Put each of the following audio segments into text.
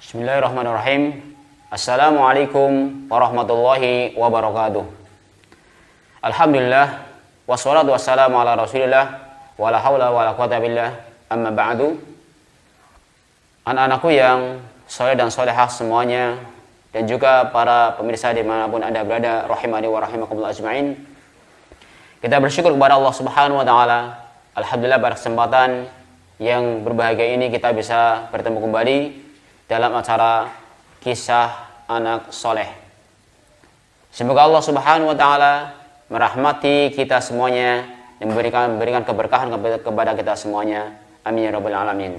Bismillahirrahmanirrahim. Assalamualaikum warahmatullahi wabarakatuh. Alhamdulillah wassalatu wassalamu ala Rasulillah wala haula wala quwata billah. Amma ba'du. Anak-anakku yang soleh dan solehah semuanya, dan juga para pemirsa dimanapun Anda berada, rahimani wa rahimakumullah ajma'in. Kita bersyukur kepada Allah Subhanahu wa taala. Alhamdulillah, pada kesempatan yang berbahagia ini kita bisa bertemu kembali dalam acara kisah anak soleh. Semoga Allah Subhanahu wa taala merahmati kita semuanya dan memberikan keberkahan kepada kita semuanya. Amin ya rabbal alamin.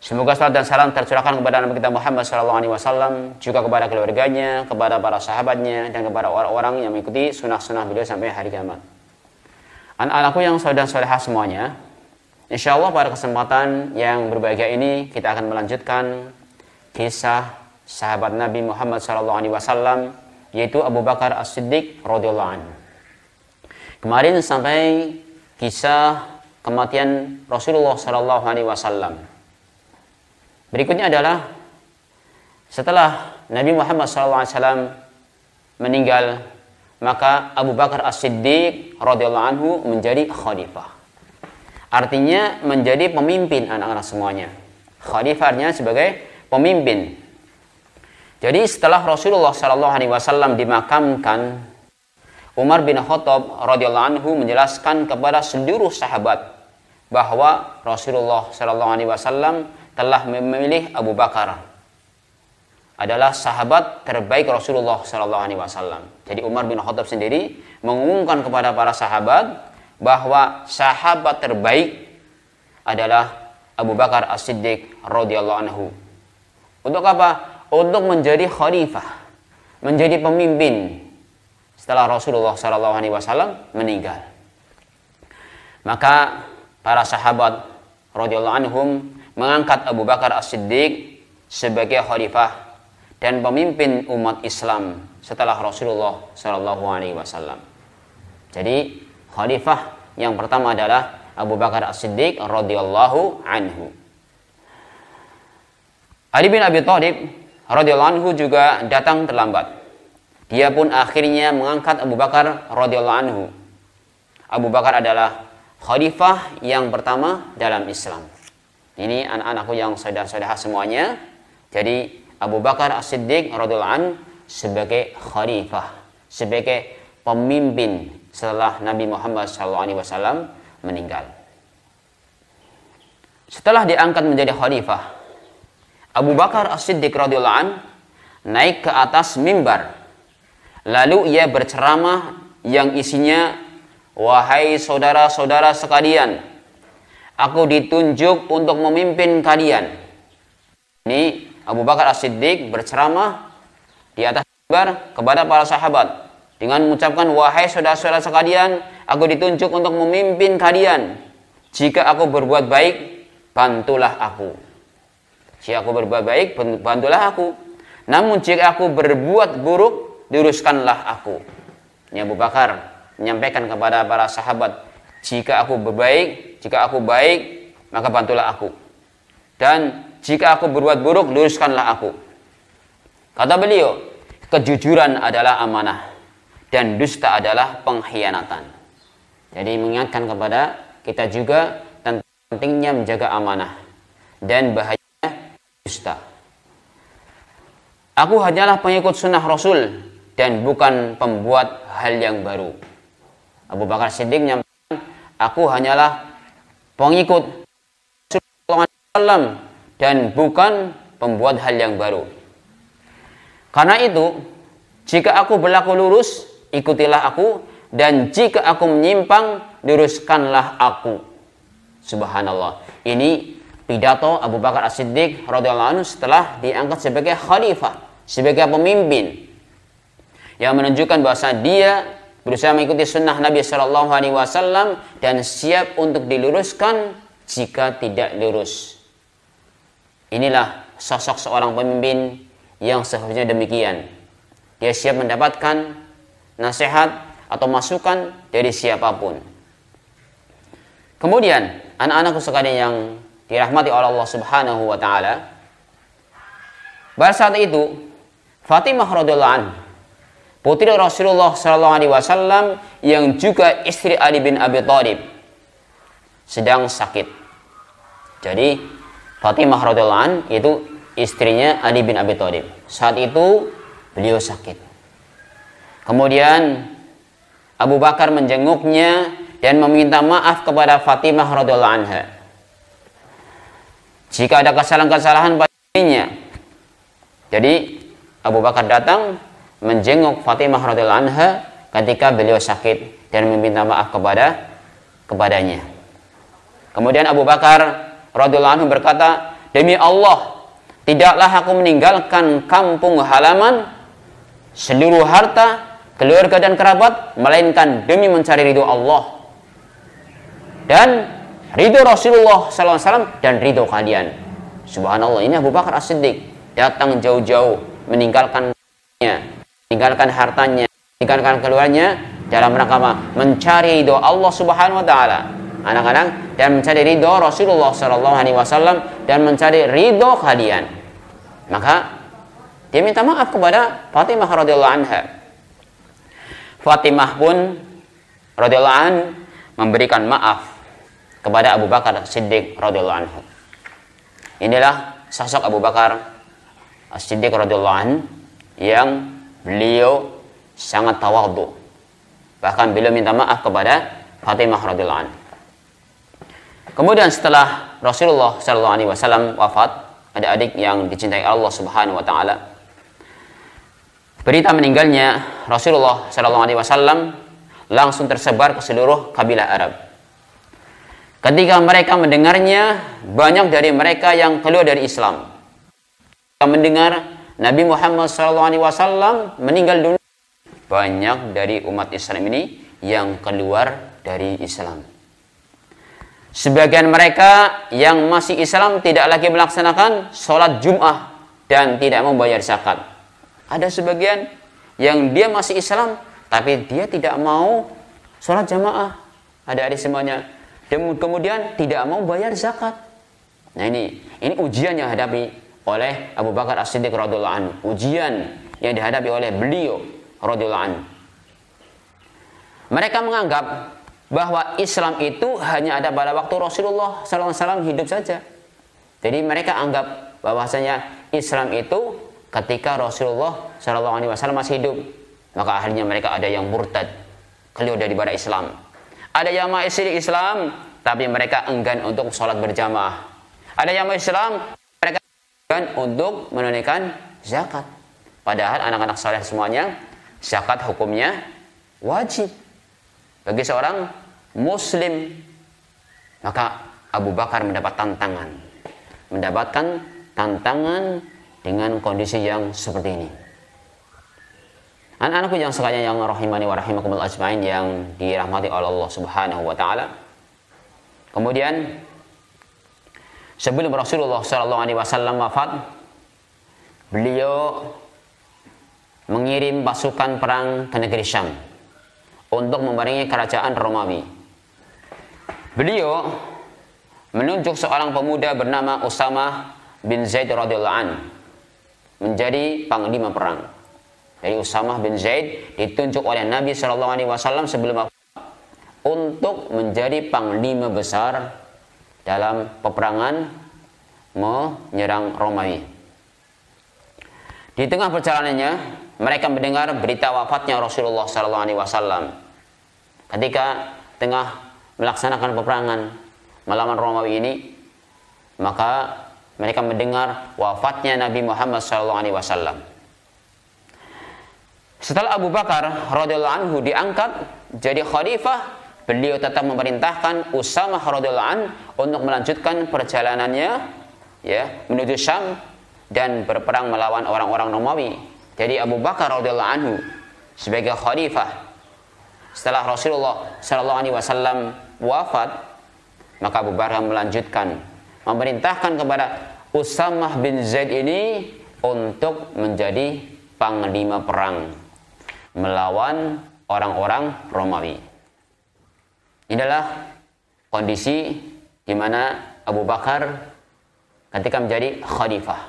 Semoga salat dan salam tercurahkan kepada Nabi kita Muhammad SAW, juga kepada keluarganya, kepada para sahabatnya, dan kepada orang-orang yang mengikuti sunnah-sunnah beliau sampai hari kiamat. Anak-anakku yang soleh dan solehah semuanya, insyaallah pada kesempatan yang berbahagia ini kita akan melanjutkan kisah sahabat Nabi Muhammad SAW, yaitu Abu Bakar As-Siddiq radhiyallahu anhu. Kemarin sampai kisah kematian Rasulullah SAW. Berikutnya adalah setelah Nabi Muhammad SAW meninggal, maka Abu Bakar As-Siddiq radhiyallahu anhu menjadi khalifah. Artinya menjadi pemimpin anak-anak semuanya. Khalifah artinya sebagai pemimpin. Jadi setelah Rasulullah SAW dimakamkan, Umar bin Khattab radhiyallahu anhu menjelaskan kepada seluruh sahabat bahwa Rasulullah SAW telah memilih Abu Bakar adalah sahabat terbaik Rasulullah SAW. Jadi Umar bin Khattab sendiri mengumumkan kepada para sahabat bahwa sahabat terbaik adalah Abu Bakar As-Siddiq radhiyallahu anhu. Untuk apa? Untuk menjadi khalifah, menjadi pemimpin setelah Rasulullah SAW meninggal. Maka para sahabat radhiyallahu anhum mengangkat Abu Bakar As-Siddiq sebagai khalifah dan pemimpin umat Islam setelah Rasulullah SAW. Jadi khalifah yang pertama adalah Abu Bakar As-Siddiq radhiyallahu anhu. Ali bin Abi Thalib radhiyallahu anhu juga datang terlambat. Dia pun akhirnya mengangkat Abu Bakar radhiyallahu anhu. Abu Bakar adalah khalifah yang pertama dalam Islam. Ini anak-anakku yang saudara-saudara semuanya. Jadi Abu Bakar As-Siddiq radhiyallahu anhu sebagai khalifah, sebagai pemimpin setelah Nabi Muhammad SAW meninggal. Setelah diangkat menjadi khalifah, Abu Bakar As-Siddiq radhiyallahu anhu naik ke atas mimbar. Lalu ia berceramah yang isinya, "Wahai saudara-saudara sekalian, aku ditunjuk untuk memimpin kalian." Ini Abu Bakar As-Siddiq berceramah di atas mimbar kepada para sahabat dengan mengucapkan, "Wahai saudara-saudara sekalian, aku ditunjuk untuk memimpin kalian. Jika aku berbuat baik, bantulah aku. Jika aku berbuat baik, bantulah aku. Namun jika aku berbuat buruk, luruskanlah aku." Ini Abu Bakar menyampaikan kepada para sahabat, jika aku berbaik, jika aku baik, maka bantulah aku. Dan jika aku berbuat buruk, luruskanlah aku. Kata beliau, kejujuran adalah amanah dan dusta adalah pengkhianatan. Jadi mengingatkan kepada kita juga tentang pentingnya menjaga amanah dan bahaya dusta. Aku hanyalah pengikut sunnah Rasul dan bukan pembuat hal yang baru. Abu Bakar Siddiq menyampaikan, aku hanyalah pengikut Rasulullah dan bukan pembuat hal yang baru. Karena itu, jika aku berlaku lurus, ikutilah aku, dan jika aku menyimpang, luruskanlah aku. Subhanallah. Ini pidato Abu Bakar As-Siddiq radhiyallahu anhu setelah diangkat sebagai khalifah, sebagai pemimpin, yang menunjukkan bahwa dia berusaha mengikuti sunnah Nabi SAW dan siap untuk diluruskan jika tidak lurus. Inilah sosok seorang pemimpin yang seharusnya demikian. Dia siap mendapatkan nasihat atau masukan dari siapapun. Kemudian, anak-anakku sekalian yang dirahmati oleh Allah Subhanahu wa taala, Pada saat itu Fatimah radhiyallahu anha, putri Rasulullah sallallahu alaihi wasallam yang juga istri Ali bin Abi Thalib, sedang sakit. Jadi Fatimah radhiyallahu anha itu istrinya Ali bin Abi Thalib. Saat itu beliau sakit. Kemudian Abu Bakar menjenguknya dan meminta maaf kepada Fatimah radhiyallahu anha jika ada kesalahan-kesalahan padanya. Jadi Abu Bakar datang menjenguk Fatimah radhiyallahu anha ketika beliau sakit dan meminta maaf kepadanya. Kemudian Abu Bakar radhiyallahu anhu berkata, "Demi Allah, tidaklah aku meninggalkan kampung halaman, seluruh harta, keluarga dan kerabat, melainkan demi mencari ridho Allah dan ridho Rasulullah SAW dan ridho kalian." Subhanallah, ini Abu Bakar As-Siddiq datang jauh-jauh meninggalkan hartanya, meninggalkan keluarnya dalam rangka mencari ridho Allah Subhanahu wa taala, anak-anak, dan mencari ridho Rasulullah sallallahu alaihi wasallam dan mencari ridho kalian. Maka dia minta maaf kepada Fatimah radhiyallahu anha. Fatimah pun radhiyallahu anha memberikan maaf kepada Abu Bakar Siddiq radhiyallahu anhu. Inilah sosok Abu Bakar As-Siddiq radhiyallahu anhu yang beliau sangat tawadhu. Bahkan beliau minta maaf kepada Fatimah radhiyallahu anha. Kemudian setelah Rasulullah sallallahu alaihi wasallam wafat, adik-adik yang dicintai Allah Subhanahu wa taala, berita meninggalnya Rasulullah sallallahu alaihi wasallam langsung tersebar ke seluruh kabilah Arab. Ketika mereka mendengarnya, banyak dari mereka yang keluar dari Islam. Mendengar Nabi Muhammad SAW meninggal dunia, banyak dari umat Islam ini yang keluar dari Islam. Sebagian mereka yang masih Islam tidak lagi melaksanakan sholat Jum'ah dan tidak membayar zakat. Ada sebagian yang dia masih Islam tapi dia tidak mau sholat jamaah. Ada semuanya. Dan kemudian tidak mau bayar zakat. Nah ini ujian yang hadapi oleh Abu Bakar As-Siddiq radhiyallahu anhu, ujian yang dihadapi oleh beliau radhiyallahu anhu. Mereka menganggap bahwa Islam itu hanya ada pada waktu Rasulullah SAW hidup saja. Jadi mereka anggap bahwasanya Islam itu ketika Rasulullah SAW masih hidup. Maka akhirnya mereka ada yang murtad, keluar daripada Islam. Ada yang masih Islam tapi mereka enggan untuk sholat berjamaah. Ada yang Islam untuk menunaikan zakat. Padahal anak-anak saleh semuanya zakat hukumnya wajib bagi seorang muslim. Maka Abu Bakar mendapatkan tantangan dengan kondisi yang seperti ini. Anak-anakku yang sekalian yang rahimani wa rahimakumullah ajmain, yang dirahmati oleh Allah Subhanahu wa taala. Kemudian sebelum Rasulullah SAW wafat, beliau mengirim pasukan perang ke negeri Syam untuk memerangi kerajaan Romawi. Beliau menunjuk seorang pemuda bernama Usamah bin Zaid radhiyallahu anhu menjadi panglima perang. Jadi Usamah bin Zaid ditunjuk oleh Nabi SAW sebelum wafat untuk menjadi panglima besar dalam peperangan menyerang Romawi. Di tengah perjalanannya, mereka mendengar berita wafatnya Rasulullah SAW. Ketika tengah melaksanakan peperangan melawan Romawi ini, maka mereka mendengar wafatnya Nabi Muhammad SAW. Setelah Abu Bakar radhiyallahu anhu diangkat jadi khalifah, beliau tetap memerintahkan Usamah radhiyallahu anhu untuk melanjutkan perjalanannya menuju Syam dan berperang melawan orang-orang Romawi. Jadi Abu Bakar radhiyallahu anhu sebagai khalifah setelah Rasulullah sallallahu alaihi wasallam wafat, maka Abu Bakar melanjutkan memerintahkan kepada Usamah bin Zaid ini untuk menjadi panglima perang melawan orang-orang Romawi. Inilah kondisi di mana Abu Bakar ketika menjadi khalifah.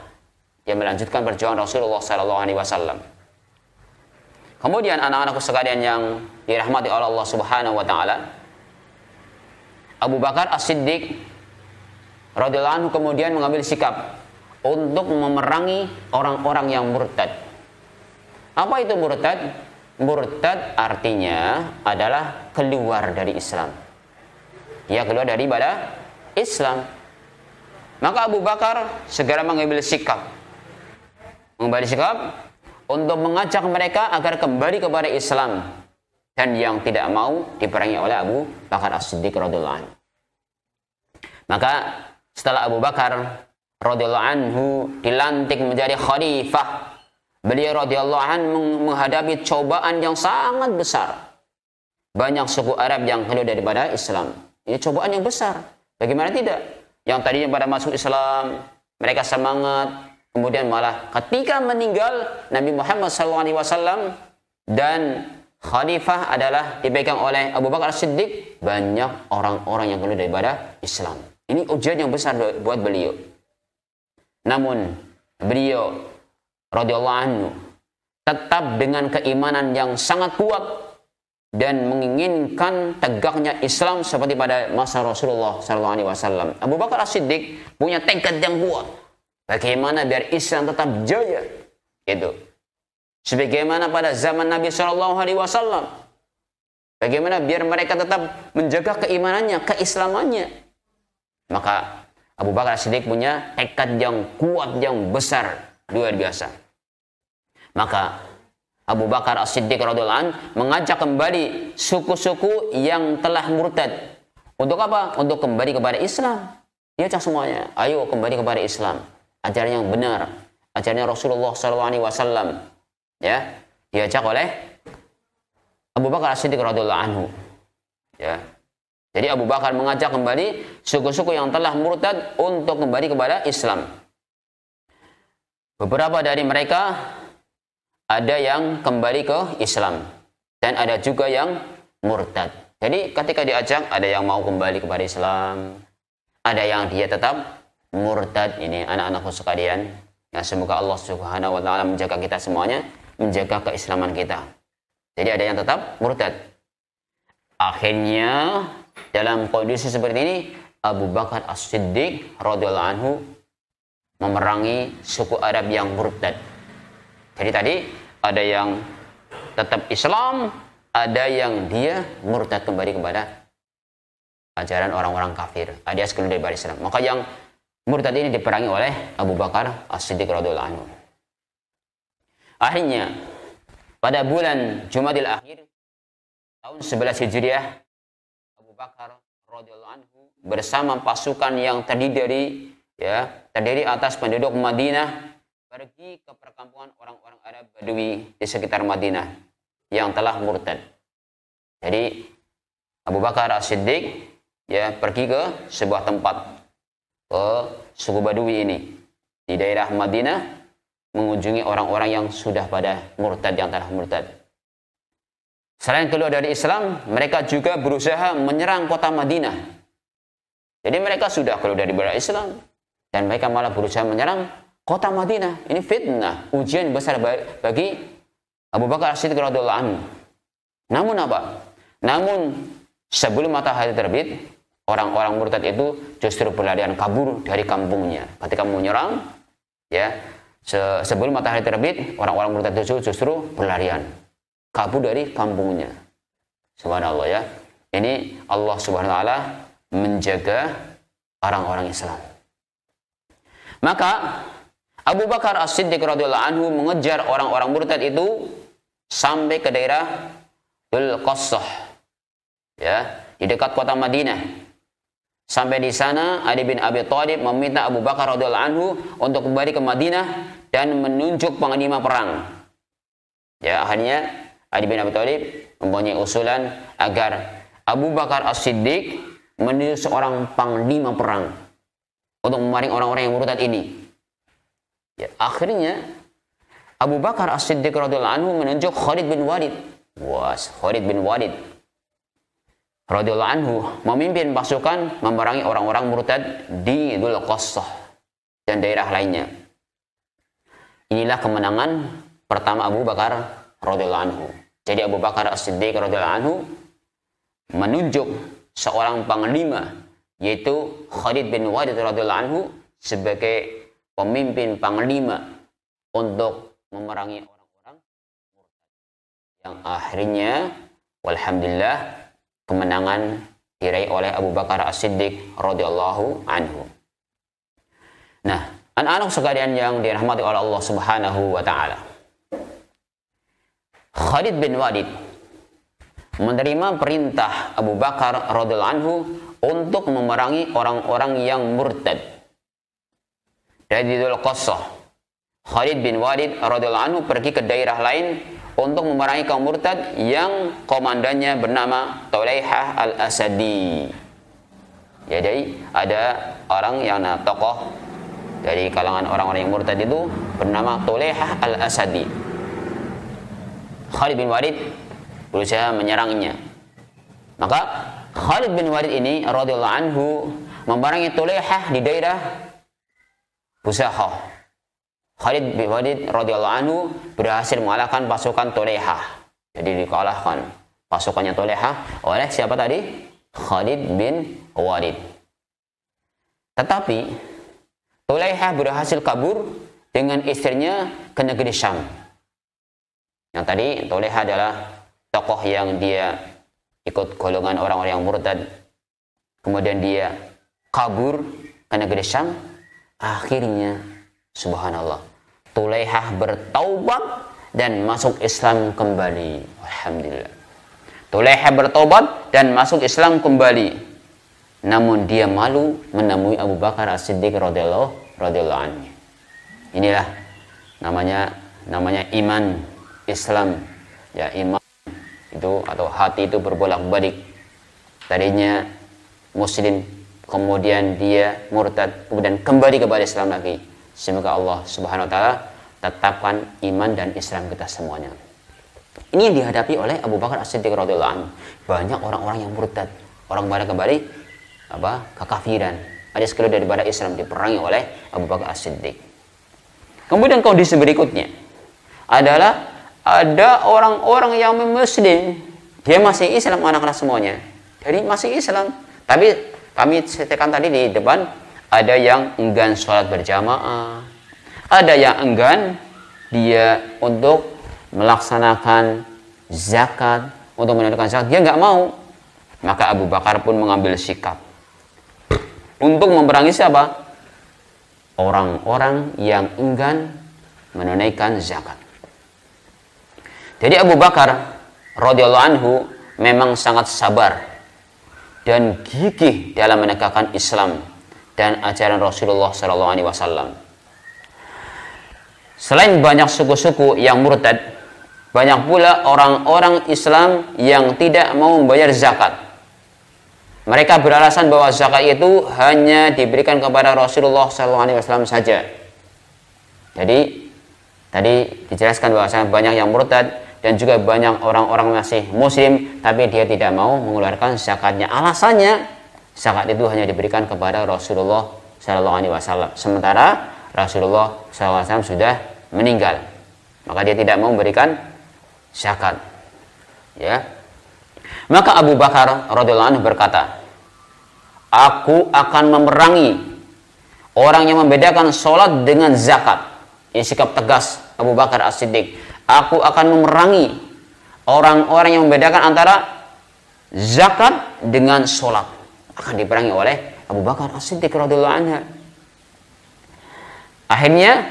yang melanjutkan perjuangan Rasulullah sallallahu alaihi wasallam. Kemudian anak-anakku sekalian yang dirahmati oleh Allah Subhanahu wa taala, Abu Bakar As-Siddiq radhiyallahu anhu kemudian mengambil sikap untuk memerangi orang-orang yang murtad. Apa itu murtad? Murtad artinya adalah keluar dari Islam. Dia keluar daripada Islam. Maka Abu Bakar segera mengambil sikap. Mengambil sikap untuk mengajak mereka agar kembali kepada Islam. Dan yang tidak mau diperangi oleh Abu Bakar As-Siddiq radhiyallahu anhu. Maka setelah Abu Bakar radhiyallahu anhu dilantik menjadi khalifah, beliau radhiyallahu anhu menghadapi cobaan yang sangat besar. Banyak suku Arab yang keluar daripada Islam. Ini cobaan yang besar. Bagaimana tidak? Yang tadinya pada masuk Islam, mereka semangat, kemudian malah ketika meninggal Nabi Muhammad SAW dan khalifah adalah dipegang oleh Abu Bakar As-Siddiq, banyak orang-orang yang keluar daripada Islam. Ini ujian yang besar buat beliau. Namun beliau radhiyallahu anhu tetap dengan keimanan yang sangat kuat dan menginginkan tegaknya Islam seperti pada masa Rasulullah SAW. Abu Bakar As-Siddiq punya tekad yang kuat. Bagaimana biar Islam tetap jaya? Itu. Sebagaimana pada zaman Nabi SAW. Bagaimana biar mereka tetap menjaga keimanannya, keislamannya. Maka Abu Bakar As-Siddiq punya tekad yang kuat, yang besar, luar biasa. Maka Abu Bakar As-Siddiq radhiyallahu anhu mengajak kembali suku-suku yang telah murtad. Untuk apa? Untuk kembali kepada Islam. Dia ajak semuanya, ayo kembali kepada Islam. Ajaran yang benar, ajarannya Rasulullah SAW. Ya, diajak oleh Abu Bakar As-Siddiq radhiyallahu anhu. Ya. Jadi Abu Bakar mengajak kembali suku-suku yang telah murtad untuk kembali kepada Islam. Beberapa dari mereka ada yang kembali ke Islam dan ada juga yang murtad. Jadi ketika diajak, ada yang mau kembali kepada Islam, ada yang dia tetap murtad. Ini anak-anakku sekalian, ya, semoga Allah Subhanahu wa taala menjaga kita semuanya, menjaga keislaman kita. Jadi ada yang tetap murtad. Akhirnya dalam kondisi seperti ini, Abu Bakar As-Siddiq radhiyallahu anhu memerangi suku Arab yang murtad. Jadi tadi ada yang tetap Islam, ada yang dia murtad kembali kepada ajaran orang-orang kafir, alias keluar dari Islam. Maka yang murtad ini diperangi oleh Abu Bakar As-Siddiq radhiyallahu anhu. Akhirnya pada bulan Jumadil Akhir tahun 11 Hijriah, Abu Bakar radhiyallahu anhu bersama pasukan yang terdiri atas penduduk Madinah pergi ke perkampungan orang-orang Arab Badui di sekitar Madinah yang telah murtad. Jadi Abu Bakar As-Siddiq pergi ke sebuah tempat, ke suku Badui ini di daerah Madinah, mengunjungi orang-orang yang sudah pada murtad, yang telah murtad. Selain keluar dari Islam, mereka juga berusaha menyerang kota Madinah. Jadi mereka sudah keluar dari Islam dan mereka malah berusaha menyerang kota Madinah. Ini fitnah, ujian besar bagi Abu Bakar As-Siddiq radhiyallahu anhu. Namun apa? Namun sebelum matahari terbit, orang-orang murtad itu justru berlarian kabur dari kampungnya. Ketika mau menyerang, sebelum matahari terbit, orang-orang murtad itu justru berlarian kabur dari kampungnya. Subhanallah, ya. Ini Allah Subhanahu wa taala menjaga orang-orang Islam. Maka Abu Bakar As-Siddiq radhiyallahu anhu mengejar orang-orang murtad itu sampai ke daerah Al-Qassah, di dekat kota Madinah. Sampai di sana Ali bin Abi Thalib meminta Abu Bakar radhiyallahu anhu untuk kembali ke Madinah dan menunjuk panglima perang. Akhirnya Ali bin Abi Thalib mempunyai usulan agar Abu Bakar As-Siddiq menunjuk seorang panglima perang untuk memaring orang-orang yang murtad ini. Akhirnya Abu Bakar As-Siddiq radhiyallahu anhu menunjuk Khalid bin Walid. Khalid bin Walid radhiyallahu anhu memimpin pasukan memerangi orang-orang murtad di Dzul Qassah dan daerah lainnya. Inilah kemenangan pertama Abu Bakar radhiyallahu anhu. Jadi Abu Bakar As-Siddiq radhiyallahu anhu menunjuk seorang panglima, yaitu Khalid bin Walid radhiyallahu anhu, sebagai pemimpin panglima untuk memerangi orang-orang murtad. Yang akhirnya walhamdulillah kemenangan diraih oleh Abu Bakar As-Siddiq radhiyallahu anhu. Nah, anak-anak sekalian yang dirahmati oleh Allah Subhanahu wa taala. Khalid bin Walid menerima perintah Abu Bakar radhiyallahu anhu untuk memerangi orang-orang yang murtad. Dari Dzul Qassah, Khalid bin Walid radhiyallahu anhu pergi ke daerah lain untuk memerangi kaum murtad yang komandannya bernama Tulaihah al-Asadi. Jadi ada orang yang tokoh dari kalangan orang-orang yang murtad itu bernama Tulaihah al-Asadi. Khalid bin Walid berusaha menyerangnya. Maka Khalid bin Walid ini radhiyallahu anhu memerangi Tulaihah di daerah Busahah. Khalid bin Walid radhiyallahu anhu berhasil mengalahkan pasukan Tulaihah. Jadi dikalahkan pasukannya Tulaihah oleh siapa tadi? Khalid bin Walid. Tetapi Tulaihah berhasil kabur dengan istrinya ke negeri Syam. Yang tadi Tulaihah adalah tokoh yang dia ikut golongan orang-orang yang murtad. Kemudian dia kabur ke negeri Syam. Akhirnya subhanallah, Tulaihah bertaubat dan masuk Islam kembali. Alhamdulillah. Tulaihah bertaubat dan masuk Islam kembali. Namun dia malu menemui Abu Bakar As-Siddiq radhiyallahu anhu. Inilah namanya iman Islam, ya, iman itu atau hati itu berbolak-balik. Tadinya muslim, kemudian dia murtad, kemudian kembali kepada Islam lagi. Semoga Allah Subhanahu wa taala tetapkan iman dan Islam kita semuanya. Ini yang dihadapi oleh Abu Bakar As-Siddiq radhiyallahu anhu. Banyak orang-orang yang murtad, orang pada kembali kekafiran, alias keluar daripada Islam, diperangi oleh Abu Bakar As-Siddiq. Kemudian kondisi berikutnya adalah ada orang-orang yang muslim, dia masih Islam, anak-anak semuanya. Jadi masih Islam, tapi kami ceritakan tadi di depan, ada yang enggan sholat berjamaah, ada yang enggan dia untuk melaksanakan zakat, untuk menunaikan zakat, dia nggak mau. Maka Abu Bakar pun mengambil sikap untuk memerangi siapa? Orang-orang yang enggan menunaikan zakat. Jadi Abu Bakar radhiyallahu anhu memang sangat sabar dan gigih dalam menegakkan Islam dan ajaran Rasulullah SAW. Selain banyak suku-suku yang murtad, banyak pula orang-orang Islam yang tidak mau membayar zakat. Mereka beralasan bahwa zakat itu hanya diberikan kepada Rasulullah SAW saja. Jadi tadi dijelaskan bahwa banyak yang murtad dan juga banyak orang-orang masih muslim, tapi dia tidak mau mengeluarkan zakatnya. Alasannya zakat itu hanya diberikan kepada Rasulullah SAW. Sementara Rasulullah SAW sudah meninggal, maka dia tidak mau memberikan zakat. Ya. Maka Abu Bakar radhiyallahu anhu berkata, aku akan memerangi orang yang membedakan sholat dengan zakat. Ini sikap tegas Abu Bakar As-Siddiq. Aku akan memerangi orang-orang yang membedakan antara zakat dengan sholat. Akan diperangi oleh Abu Bakar As-Siddiq radhiyallahu anhu. Akhirnya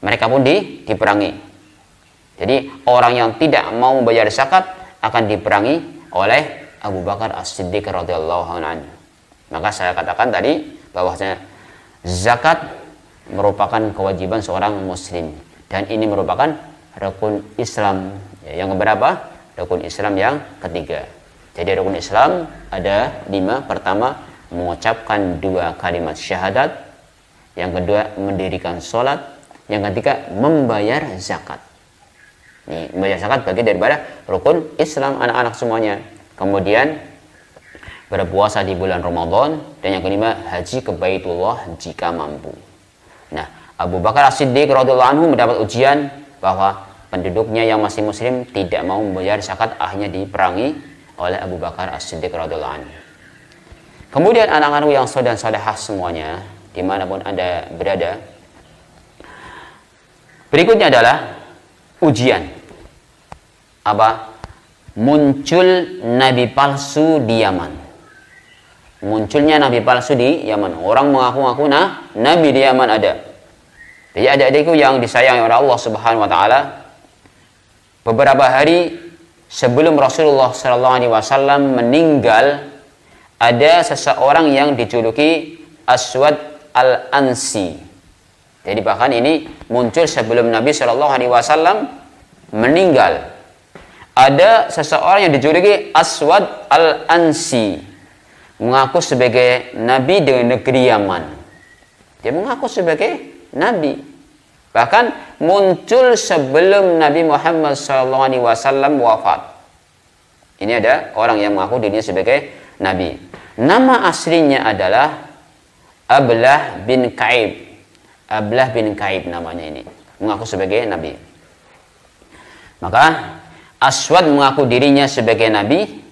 mereka pun diperangi. Jadi orang yang tidak mau membayar zakat akan diperangi oleh Abu Bakar As-Siddiq radhiyallahu anhu. Maka saya katakan tadi bahwasanya zakat merupakan kewajiban seorang muslim, dan ini merupakan rukun Islam yang keberapa? Rukun Islam yang ketiga. Jadi rukun Islam ada 5. Pertama, mengucapkan 2 kalimat syahadat. Yang kedua, mendirikan sholat. Yang ketiga, membayar zakat. Ini membayar zakat bagian daripada rukun Islam, anak-anak semuanya. Kemudian berpuasa di bulan Ramadan, dan yang kelima, haji ke Baitullah jika mampu. Nah, Abu Bakar As-Siddiq radhiyallahu anhu mendapat ujian bahwa penduduknya yang masih muslim tidak mau membayar zakat, akhirnya diperangi oleh Abu Bakar As-Siddiq radhiyallahu anhu. Kemudian anak-anakku yang saleh dan salehah semuanya, dimanapun Anda berada, berikutnya adalah ujian. Apa? Muncul nabi palsu di Yaman. Munculnya nabi palsu di Yaman. Orang mengaku-ngaku nabi di Yaman ada. Jadi adik-adikku yang disayangi oleh Allah Subhanahu wa taala, beberapa hari sebelum Rasulullah SAW meninggal, ada seseorang yang dijuluki Aswad Al-Ansi. Jadi bahkan ini muncul sebelum Nabi SAW meninggal. Ada seseorang yang dijuluki Aswad Al-Ansi, mengaku sebagai nabi di negeri Yaman. Dia mengaku sebagai nabi. Bahkan muncul sebelum Nabi Muhammad SAW wafat. Ini ada orang yang mengaku dirinya sebagai nabi. Nama aslinya adalah Ablah bin Ka'ib. Ablah bin Ka'ib namanya ini. Mengaku sebagai nabi. Maka Aswad mengaku dirinya sebagai nabi.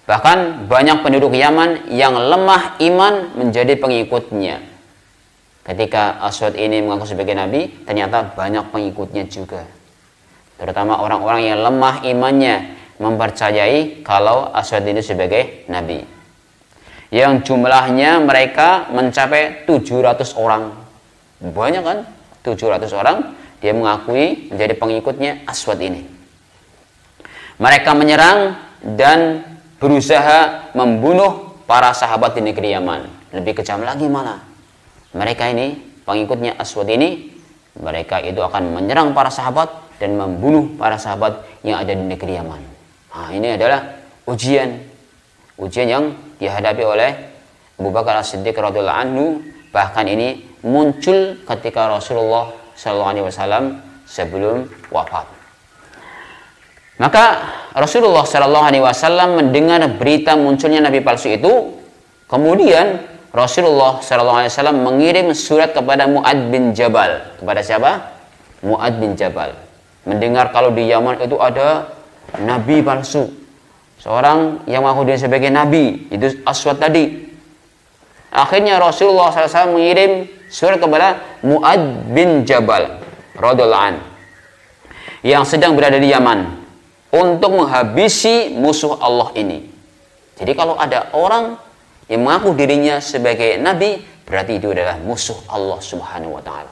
Bahkan banyak penduduk Yaman yang lemah iman menjadi pengikutnya. Ketika Aswad ini mengaku sebagai nabi, ternyata banyak pengikutnya juga. Terutama orang-orang yang lemah imannya mempercayai kalau Aswad ini sebagai nabi. Yang jumlahnya mereka mencapai 700 orang. Banyak kan? 700 orang dia mengakui menjadi pengikutnya Aswad ini. Mereka menyerang dan berusaha membunuh para sahabat di negeri Yaman. Lebih kejam lagi malah. Mereka ini, pengikutnya Aswad ini, mereka itu akan menyerang para sahabat dan membunuh para sahabat yang ada di negeri Yaman. Nah, ini adalah ujian yang dihadapi oleh Abu Bakar As-Siddiq radhiyallahu anhu. Bahkan ini muncul ketika Rasulullah SAW sebelum wafat. Maka Rasulullah SAW mendengar berita munculnya nabi palsu itu. Kemudian Rasulullah SAW mengirim surat kepada Mu'ad bin Jabal. Kepada siapa? Mu'ad bin Jabal. Mendengar kalau di Yaman itu ada nabi palsu. Seorang yang mengaku dia sebagai nabi, itu Aswad tadi. Akhirnya Rasulullah SAW mengirim surat kepada Mu'ad bin Jabal radhiyallahu anhu yang sedang berada di Yaman untuk menghabisi musuh Allah ini. Jadi kalau ada orang yang mengaku dirinya sebagai nabi, berarti itu adalah musuh Allah Subhanahu wa taala.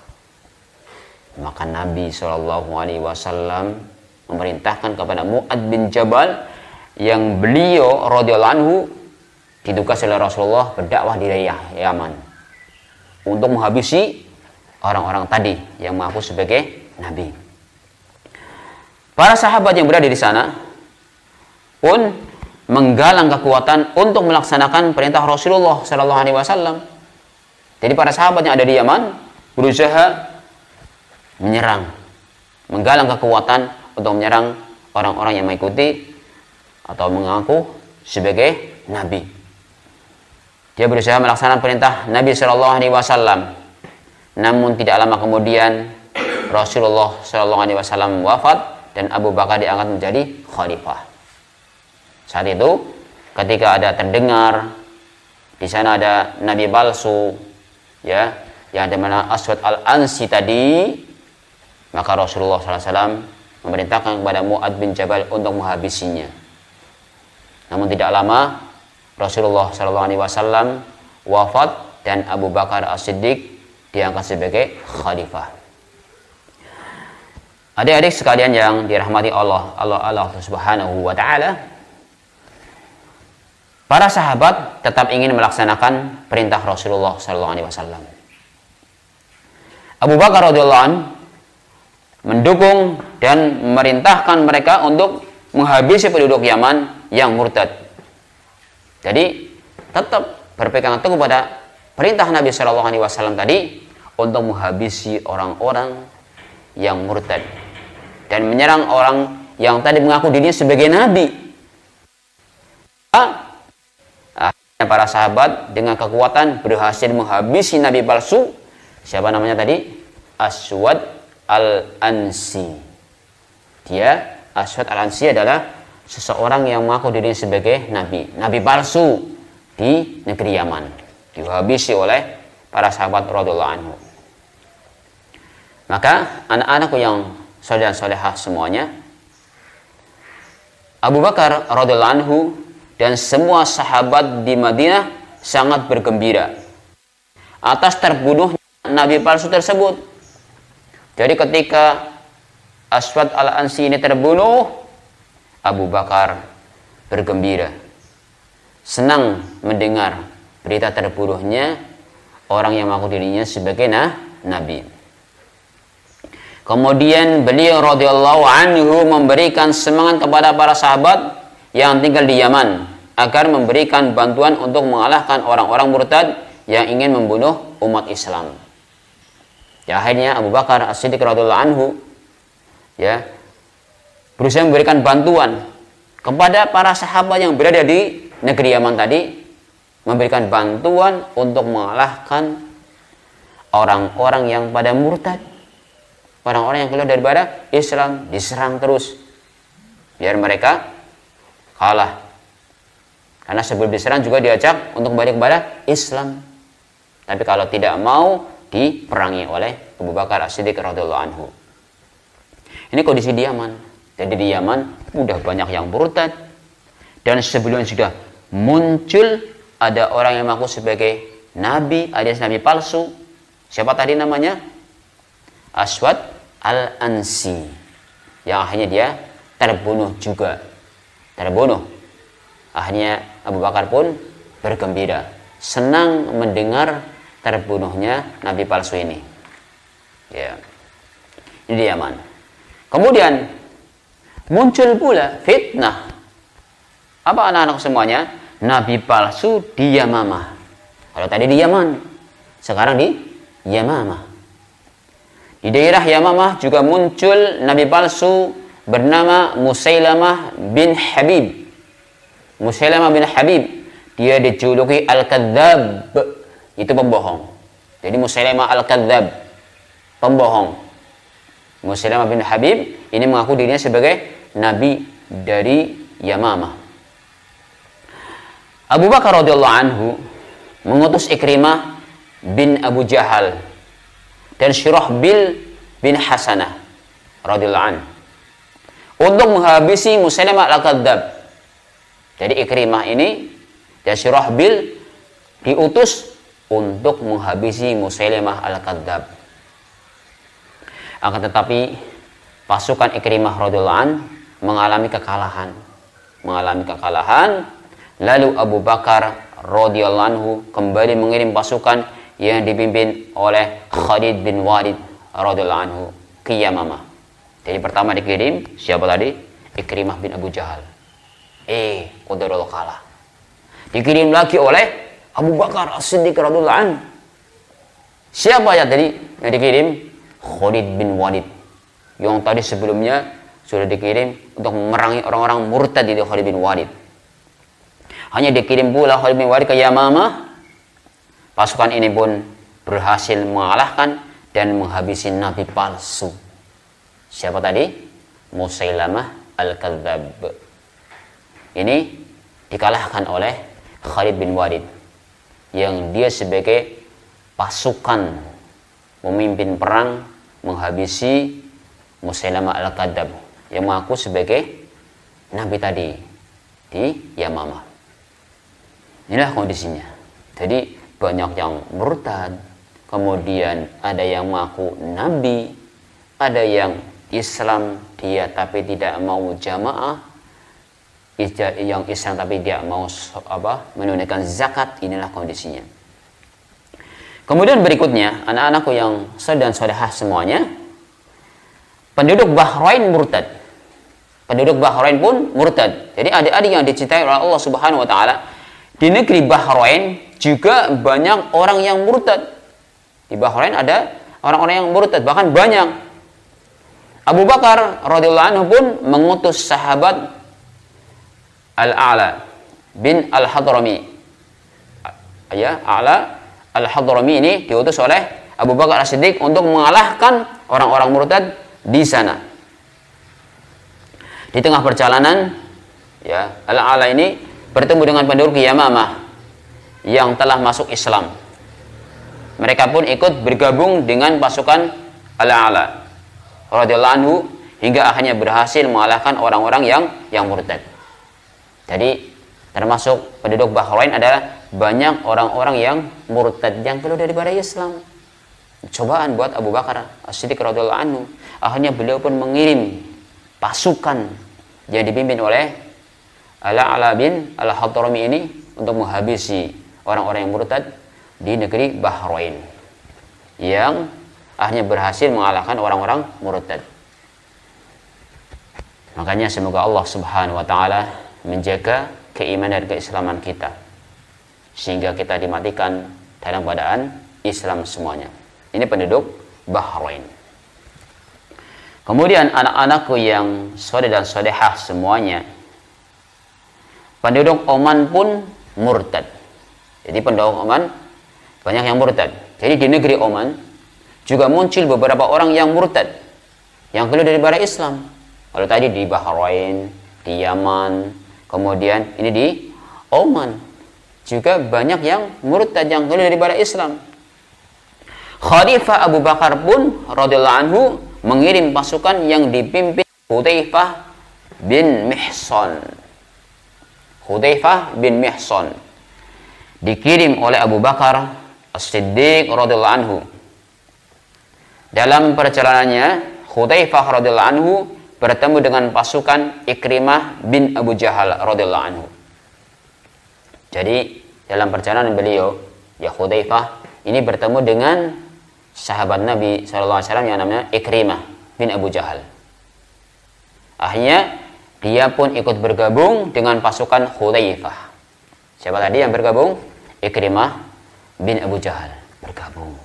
Maka Nabi SAW memerintahkan kepada Mu'ad bin Jabal yang beliau radhiyallahu anhu ditugas oleh Rasulullah berdakwah di daerah Yaman untuk menghabisi orang-orang tadi yang mengaku sebagai nabi. Para sahabat yang berada di sana pun menggalang kekuatan untuk melaksanakan perintah Rasulullah SAW. Jadi para sahabat yang ada di Yaman berusaha menyerang, menggalang kekuatan untuk menyerang orang-orang yang mengikuti atau mengaku sebagai nabi. Dia berusaha melaksanakan perintah Nabi SAW. Namun tidak lama kemudian Rasulullah SAW wafat dan Abu Bakar diangkat menjadi khalifah. Saat itu ketika ada terdengar di sana ada nabi palsu, ya, yang ada mana Aswad Al-Ansi tadi, maka Rasulullah SAW memerintahkan kepada Mu'ad bin Jabal untuk menghabisinya. Namun tidak lama Rasulullah SAW wafat dan Abu Bakar As-Siddiq diangkat sebagai khalifah. Adik-adik sekalian yang dirahmati Allah Subhanahu wa taala, para sahabat tetap ingin melaksanakan perintah Rasulullah SAW. Abu Bakar radhiyallahu anhu mendukung dan memerintahkan mereka untuk menghabisi penduduk Yaman yang murtad. Jadi tetap berpegang teguh pada perintah Nabi SAW tadi untuk menghabisi orang-orang yang murtad dan menyerang orang yang tadi mengaku dirinya sebagai nabi. Akhirnya para sahabat dengan kekuatan berhasil menghabisi nabi palsu Siapa namanya tadi? Aswad Al-Ansi. Dia, Aswad Al-Ansi adalah seseorang yang mengaku dirinya sebagai nabi palsu di negeri Yaman, dihabisi oleh para sahabat radhiyallahu anhu. Maka anak-anakku yang saleh dan salehah semuanya, Abu Bakar radhiyallahu anhu dan semua sahabat di Madinah sangat bergembira atas terbunuhnya nabi palsu tersebut. Jadi ketika Aswad Al-Ansi ini terbunuh, Abu Bakar bergembira, senang mendengar berita terbunuhnya orang yang mengaku dirinya sebagai nabi. Kemudian beliau radhiyallahu anhu memberikan semangat kepada para sahabat yang tinggal di Yaman agar memberikan bantuan untuk mengalahkan orang-orang murtad yang ingin membunuh umat Islam. Ya, akhirnya Abu Bakar As-Siddiq radhiyallahu anhu berusaha memberikan bantuan kepada para sahabat yang berada di negeri Yaman tadi, memberikan bantuan untuk mengalahkan orang-orang yang pada murtad, orang-orang yang keluar daripada Islam, diserang terus biar mereka kalah. Karena sebelum diserang juga diajak untuk kembali kepada Islam, tapi kalau tidak mau diperangi oleh Abu Bakar As-Siddiq radhiyallahu anhu. Ini kondisi di Yaman. Jadi di Yaman udah banyak yang murtad, dan sebelumnya sudah muncul ada orang yang mengaku sebagai nabi alias nabi palsu. Siapa tadi namanya? Aswad Al-Ansi, yang akhirnya dia terbunuh juga. Akhirnya Abu Bakar pun bergembira, senang mendengar terbunuhnya nabi palsu ini. Ya. Ini di Yaman. Kemudian muncul pula fitnah. Apa anak-anak semuanya? Nabi palsu di Yamamah. Kalau tadi di Yaman, sekarang di Yamamah. Di daerah Yamamah juga muncul nabi palsu bernama Musailamah bin Habib. Musailamah bin Habib, dia dijuluki Al-Kadzdzab, itu pembohong. Jadi Musailamah Al-Kadzdzab, pembohong. Musailamah bin Habib ini mengaku dirinya sebagai nabi dari Yamamah. Abu Bakar radhiyallahu anhu mengutus Ikrimah bin Abu Jahal dan Syurahbil bin Hasanah radhiyallahu anhu untuk menghabisi Musailamah Al-Kadzdzab. Jadi Ikrimah ini dan Syurahbil diutus untuk menghabisi Musailamah Al-Kadzdzab. Akan tetapi pasukan Ikrimah radhiyallahu anhu mengalami kekalahan. Lalu Abu Bakar radhiyallahu anhu kembali mengirim pasukan yang dipimpin oleh Khalid bin Walid radhiyallahu anhu ke Yamamah. Jadi pertama dikirim siapa tadi? Ikrimah bin Abu Jahal. Qadarullah kalah. Dikirim lagi oleh Abu Bakar As-Siddiq radhiyallahu anhu. Siapa ya tadi yang dikirim? Khalid bin Walid, yang tadi sebelumnya sudah dikirim untuk memerangi orang-orang murtad di Khalid bin Walid. Hanya dikirim pula Khalid bin Walid ke Yamamah. Pasukan ini pun berhasil mengalahkan dan menghabisi nabi palsu. Siapa tadi? Musailamah Al-Kadzdzab. Ini dikalahkan oleh Khalid bin Walid, yang dia sebagai pasukan memimpin perang menghabisi Musailamah Al-Kadzdzab yang mengaku sebagai nabi tadi di Yamamah. Inilah kondisinya. Jadi banyak yang murtad, kemudian ada yang mengaku nabi, ada yang Islam dia tapi tidak mau jamaah, yang Islam tapi dia mau menunaikan zakat. Inilah kondisinya. Kemudian berikutnya, anak-anakku yang saleh dan salehah semuanya, penduduk Bahrain murtad. Penduduk Bahrain pun murtad. Jadi adik-adik yang dicintai oleh Allah Subhanahu wa taala, di negeri Bahrain juga banyak orang yang murtad. Di Bahrain ada orang-orang yang murtad, bahkan banyak. Abu Bakar radhiyallahu anhu pun mengutus sahabat Al-A'la bin Al-Hadrami. A'la Al-Hadrami ini diutus oleh Abu Bakar As-Siddiq untuk mengalahkan orang-orang murtad di sana. Di tengah perjalanan, ya, Al-A'la ini bertemu dengan penduduk Yamamah yang telah masuk Islam. Mereka pun ikut bergabung dengan pasukan Al-A'la radhiyallahu anhu hingga akhirnya berhasil mengalahkan orang-orang yang murtad. Jadi termasuk penduduk Bahrain adalah banyak orang-orang yang murtad yang keluar daripada Islam. Cobaan buat Abu Bakar As-Siddiq radhiyallahu anhu. Akhirnya beliau pun mengirim pasukan yang dipimpin oleh Al-A'la bin Al-Hadrami ini untuk menghabisi orang-orang yang murtad di negeri Bahrain, yang akhirnya berhasil mengalahkan orang-orang murtad. Makanya semoga Allah Subhanahu wa taala menjaga keimanan dan keislaman kita sehingga kita dimatikan dalam keadaan Islam semuanya. Ini penduduk Bahrain. Kemudian anak-anakku yang soleh dan solehah semuanya, penduduk Oman pun murtad. Jadi penduduk Oman banyak yang murtad. Jadi di negeri Oman juga muncul beberapa orang yang murtad, yang keluar daripada Islam. Kalau tadi di Bahrain, di Yaman, kemudian ini di Oman juga banyak yang murtad, yang keluar daripada Islam. Khalifah Abu Bakar pun radhiyallahu anhu mengirim pasukan yang dipimpin Hudzaifah bin Mihsan. Hudzaifah bin Mihsan dikirim oleh Abu Bakar As-Siddiq radhiyallahu anhu. Dalam perjalanannya, Hudzaifah radhiyallahu anhu bertemu dengan pasukan Ikrimah bin Abu Jahal radhiyallahu anhu. Jadi dalam perjalanan beliau, ya Hudzaifah ini bertemu dengan sahabat Nabi SAW yang namanya Ikrimah bin Abu Jahal. Akhirnya dia pun ikut bergabung dengan pasukan Hudzaifah. Siapa tadi yang bergabung? Ikrimah bin Abu Jahal bergabung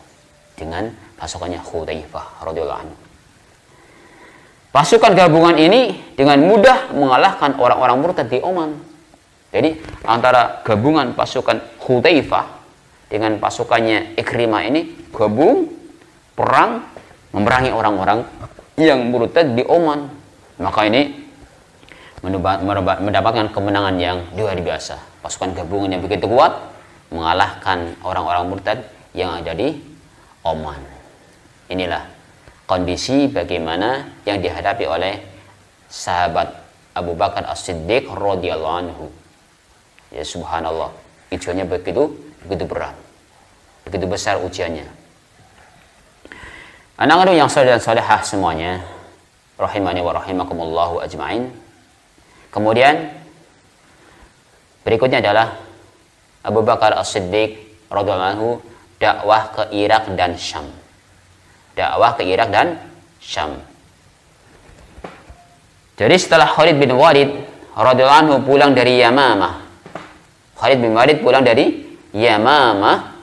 dengan pasukannya Hudzaifah radhiyallahu anhu. Pasukan gabungan ini dengan mudah mengalahkan orang-orang murtad di Oman. Jadi antara gabungan pasukan Hudzaifah dengan pasukannya Ikrimah ini gabung perang memerangi orang-orang yang murtad di Oman. Maka ini mendapatkan kemenangan yang luar biasa. Pasukan gabungan yang begitu kuat mengalahkan orang-orang murtad yang ada di Oman. Inilah kondisi bagaimana yang dihadapi oleh sahabat Abu Bakar As-Siddiq radhiyallahu anhu. Ya subhanallah, ujiannya begitu berat, begitu besar ujiannya. Anak-anak yang saleh dan salehah semuanya, rahimani wa rahimakumullahu ajmain. Kemudian berikutnya adalah Abu Bakar As-Siddiq radhiyallahu anhu dakwah ke Irak dan Syam. Dakwah ke Irak dan Syam. Jadi setelah Khalid bin Walid radhiyallahu anhu pulang dari Yamamah, Khalid bin Walid pulang dari Yamamah,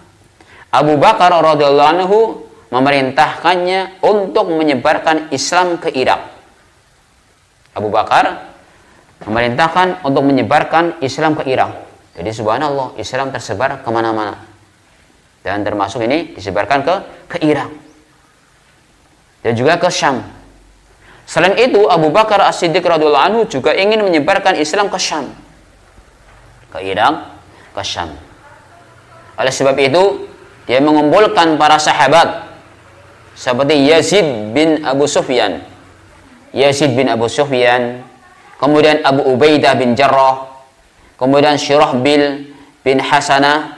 Abu Bakar radhiyallahu anhu memerintahkannya untuk menyebarkan Islam ke Irak. Abu Bakar memerintahkan untuk menyebarkan Islam ke Irak. Jadi subhanallah, Islam tersebar kemana-mana. Dan termasuk ini disebarkan ke Irak. Dan juga ke Syam. Selain itu, Abu Bakar As-Siddiq radhiyallahu anhu juga ingin menyebarkan Islam ke Syam. Ke Irak, ke Syam. Oleh sebab itu, dia mengumpulkan para sahabat seperti Yazid bin Abu Sufyan. Yazid bin Abu Sufyan, kemudian Abu Ubaidah bin Jarrah, kemudian Syurahbil bin Hasanah,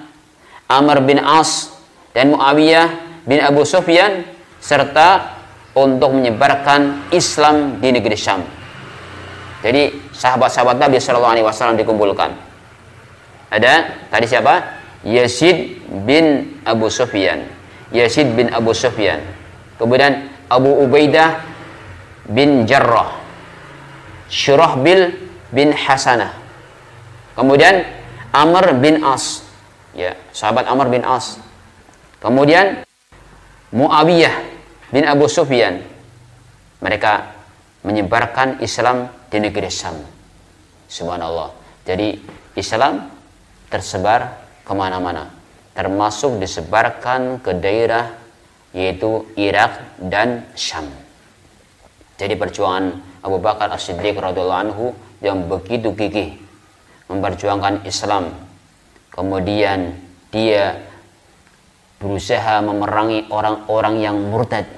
Amr bin As, dan Muawiyah bin Abu Sufyan, serta untuk menyebarkan Islam di negeri Syam. Jadi sahabat-sahabat Nabi SAW dikumpulkan. Ada tadi siapa? Yazid bin Abu Sufyan. Yazid bin Abu Sufyan. Kemudian Abu Ubaidah bin Jarrah. Syurahbil bin Hasanah. Kemudian Amr bin As, ya, sahabat Amr bin As. Kemudian Muawiyah bin Abu Sufyan. Mereka menyebarkan Islam di negeri Syam. Subhanallah. Jadi Islam tersebar kemana-mana, termasuk disebarkan ke daerah yaitu Irak dan Syam. Jadi perjuangan Abu Bakar As-Siddiq radhiyallahu anhu yang begitu gigih memperjuangkan Islam, kemudian dia berusaha memerangi orang-orang yang murtad,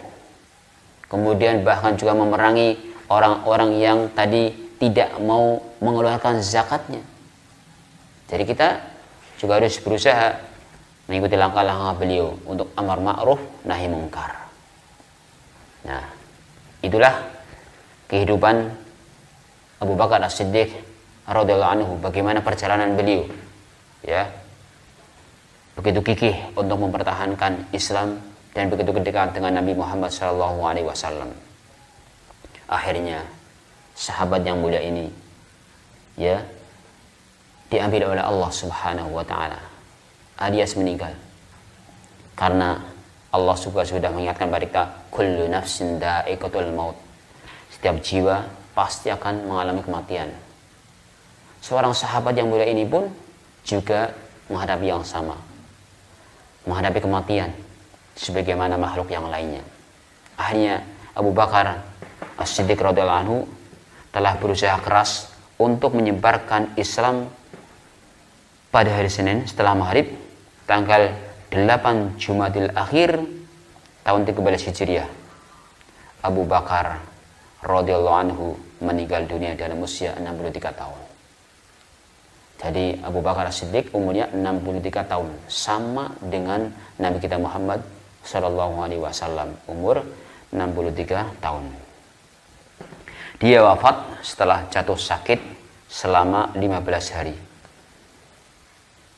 kemudian bahkan juga memerangi orang-orang yang tadi tidak mau mengeluarkan zakatnya. Jadi kita juga harus berusaha mengikuti langkah-langkah beliau untuk amar ma'ruf nahi mungkar. Nah, itulah kehidupan Abu Bakar As-Siddiq radhiyallahu anhu, bagaimana perjalanan beliau, ya, begitu gigih untuk mempertahankan Islam dan begitu dekat dengan Nabi Muhammad SAW. Akhirnya sahabat yang mulia ini, ya, diambil oleh Allah Subhanahu wa taala alias meninggal. Karena Allah juga sudah mengingatkan kepada kita, kullu nafsin dha'iqatul maut. Setiap jiwa pasti akan mengalami kematian. Seorang sahabat yang mulia ini pun juga menghadapi yang sama, menghadapi kematian sebagaimana makhluk yang lainnya. Akhirnya Abu Bakar As-Siddiq radhiyallahu anhu telah berusaha keras untuk menyebarkan Islam. Pada hari Senin setelah maghrib tanggal 8 Jumadil Akhir tahun 13 Hijriah, Abu Bakar radhiyallahu anhu meninggal dunia dalam usia 63 tahun. Jadi Abu Bakar As-Siddiq umurnya 63 tahun, sama dengan Nabi kita Muhammad sallallahu alaihi wasallam, umur 63 tahun. Dia wafat setelah jatuh sakit selama 15 hari.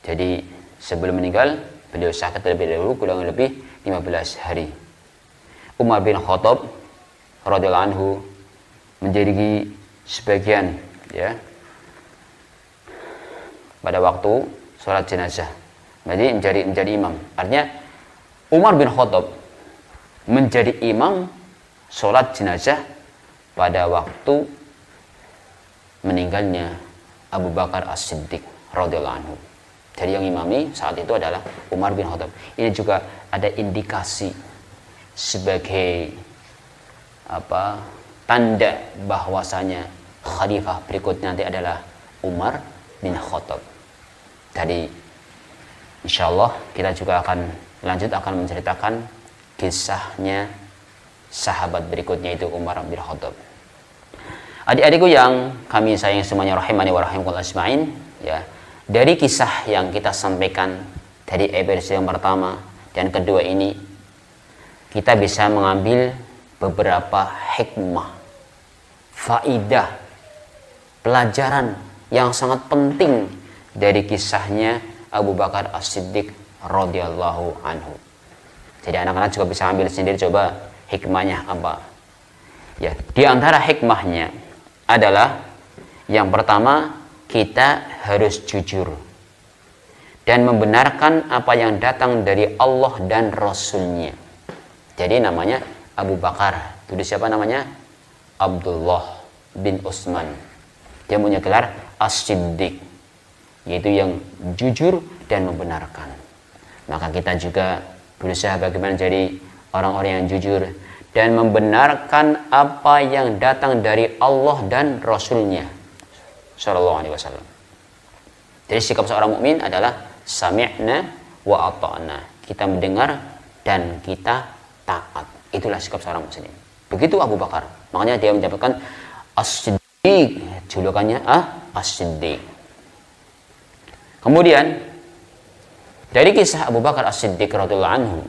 Jadi sebelum meninggal beliau sakit terlebih dahulu kurang lebih 15 hari. Umar bin Khattab radhiyallahu anhu menjadi sebagian, ya, pada waktu sholat jenazah. Jadi menjadi imam. Artinya Umar bin Khattab menjadi imam sholat jenazah pada waktu meninggalnya Abu Bakar As-Siddiq radhiyallahu anhu. Jadi yang imami saat itu adalah Umar bin Khattab. Ini juga ada indikasi sebagai tanda bahwasanya khalifah berikutnya nanti adalah Umar bin Khattab. Jadi insyaallah kita juga akan menceritakan kisahnya sahabat berikutnya, itu Umar bin Khattab. Adik-adikku yang kami sayang semuanya, rahimani wa rahimakumullah ajmain, ya. Dari kisah yang kita sampaikan dari episode yang pertama dan kedua ini, kita bisa mengambil beberapa hikmah, faidah, pelajaran yang sangat penting dari kisahnya Abu Bakar As-Siddiq radhiyallahu anhu. Jadi anak-anak juga bisa ambil sendiri, coba hikmahnya apa. Ya, di antara hikmahnya adalah yang pertama, kita harus jujur dan membenarkan apa yang datang dari Allah dan Rasulnya. Jadi namanya Abu Bakar, itu siapa namanya? Abdullah bin Utsman. Dia punya gelar As-Siddiq, yaitu yang jujur dan membenarkan. Maka kita juga berusaha bagaimana jadi orang-orang yang jujur dan membenarkan apa yang datang dari Allah dan Rasulnya sallallahu alaihi wasallam. Jadi sikap seorang mukmin adalah sami'na wa ata'na. Kita mendengar dan kita taat. Itulah sikap seorang muslim. Begitu Abu Bakar. Makanya dia mendapatkan As-Siddiq, julukannya As-Siddiq. Kemudian dari kisah Abu Bakar As-Siddiq radhiyallahu anhu,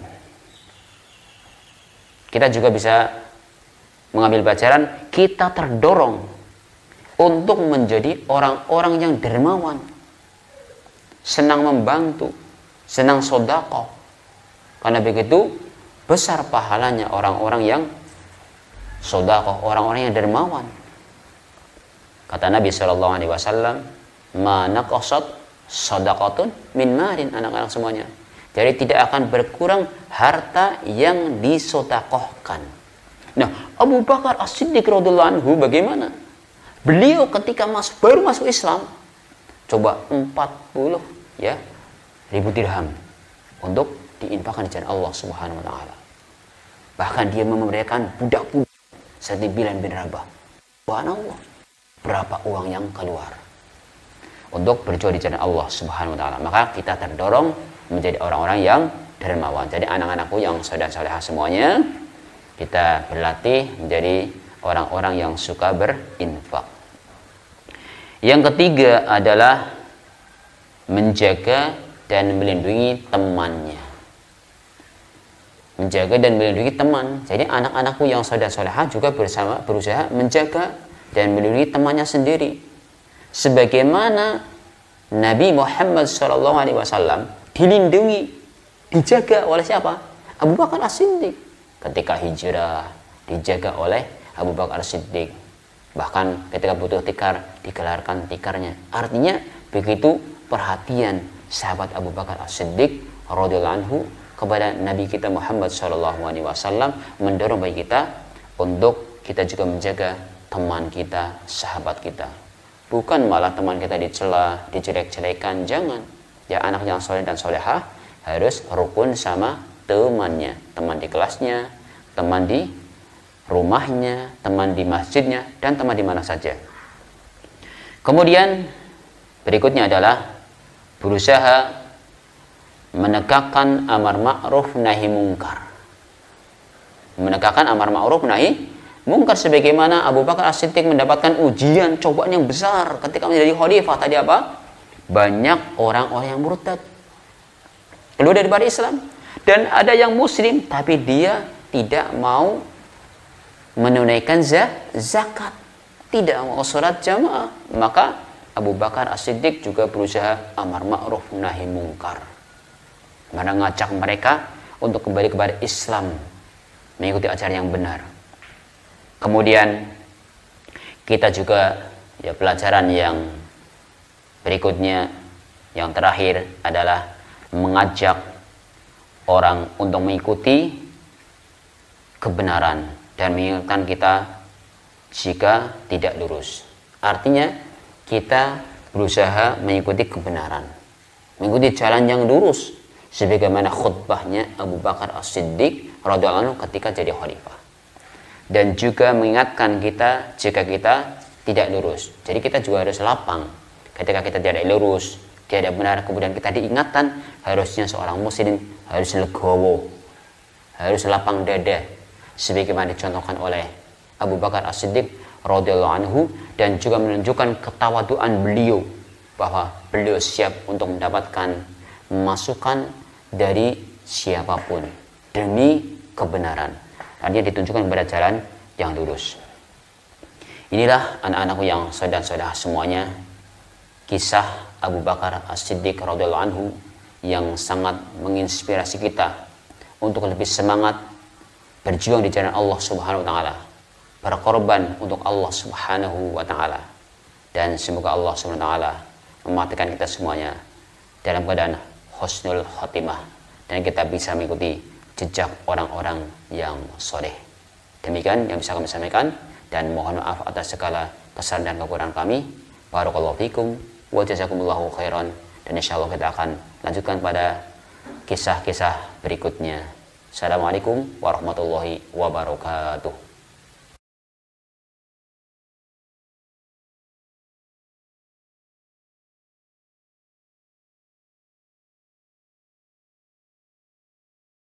kita juga bisa mengambil pelajaran, kita terdorong untuk menjadi orang-orang yang dermawan, senang membantu, senang sedekah. Karena begitu besar pahalanya orang-orang yang sedekah, orang-orang yang dermawan. Kata Nabi sallallahu alaihi wasallam, "Ma naqasat shadaqatun min malin", anak-anak semuanya. Jadi tidak akan berkurang harta yang disedekahkan. Nah, Abu Bakar As-Siddiq radhiyallahu anhu bagaimana? Beliau ketika baru masuk Islam, coba 40 ribu dirham untuk diinfakkan di jalan Allah Subhanahu wa taala. Bahkan dia memerdekakan budak-budak seperti Bilal bin Rabah. Subhanallah, berapa uang yang keluar untuk berjuang di jalan Allah Subhanahu wa taala. Maka kita terdorong menjadi orang-orang yang dermawan. Jadi anak-anakku yang saudara-saudara semuanya, kita berlatih menjadi orang-orang yang suka berinfak. Yang ketiga adalah menjaga dan melindungi temannya. Menjaga dan melindungi teman. Jadi anak-anakku yang saudara-saudara juga berusaha menjaga dan melindungi temannya sendiri. Sebagaimana Nabi Muhammad SAW dilindungi, dijaga oleh siapa? Abu Bakar As-Siddiq. Ketika hijrah dijaga oleh Abu Bakar As-Siddiq. Bahkan ketika butuh tikar, dikelarkan tikarnya. Artinya begitu perhatian sahabat Abu Bakar As-Siddiq radhiyallahu anhu kepada Nabi kita Muhammad SAW, mendorong bagi kita untuk kita juga menjaga teman kita, sahabat kita. Bukan malah teman kita dicela, dijelek-jelekan, jangan. Ya, anak yang soleh dan solehah harus rukun sama temannya, teman di kelasnya, teman di rumahnya, teman di masjidnya, dan teman di mana saja. Kemudian berikutnya adalah berusaha menegakkan amar ma'ruf nahi mungkar. Menegakkan amar ma'ruf nahi mungkar, sebagaimana Abu Bakar As-Siddiq mendapatkan ujian cobaan yang besar ketika menjadi khalifah. Tadi apa? Banyak orang-orang yang murtad, keluar daripada Islam, dan ada yang muslim tapi dia tidak mau menunaikan zakat, tidak mau sholat jamaah. Maka Abu Bakar As-Siddiq juga berusaha amar ma'ruf nahi mungkar, mengajak mereka untuk kembali kepada Islam, mengikuti ajaran yang benar. Kemudian kita juga pelajaran yang berikutnya, yang terakhir adalah mengajak orang untuk mengikuti kebenaran dan mengingatkan kita jika tidak lurus. Artinya kita berusaha mengikuti kebenaran, mengikuti jalan yang lurus, sebagaimana khutbahnya Abu Bakar As-Siddiq radhiyallahu anhu ketika jadi khalifah. Dan juga mengingatkan kita jika kita tidak lurus. Jadi kita juga harus lapang ketika kita tidak lurus, tidak benar, kemudian kita diingatkan. Harusnya seorang muslim harus legowo, harus lapang dada, sebagaimana dicontohkan oleh Abu Bakar As-Siddiq radhiyallahu anhu, dan juga menunjukkan ketawaduan beliau bahwa beliau siap untuk mendapatkan masukan dari siapapun demi kebenaran. Artinya ditunjukkan kepada jalan yang lurus. Inilah anak-anakku yang saudara-saudara semuanya, kisah Abu Bakar As-Siddiq radhiyallahu anhu yang sangat menginspirasi kita untuk lebih semangat berjuang di jalan Allah Subhanahu wa taala, berkorban untuk Allah Subhanahu wa taala. Dan semoga Allah Subhanahu wa taala mematikan kita semuanya dalam keadaan husnul khotimah, dan kita bisa mengikuti jejak orang-orang yang soleh. Demikian yang bisa kami sampaikan, dan mohon maaf atas segala kesalahan dan kekurangan kami. Barakallahu fikum wa jazakumullahu khairan. Dan insyaallah kita akan lanjutkan pada kisah-kisah berikutnya. Assalamualaikum warahmatullahi wabarakatuh.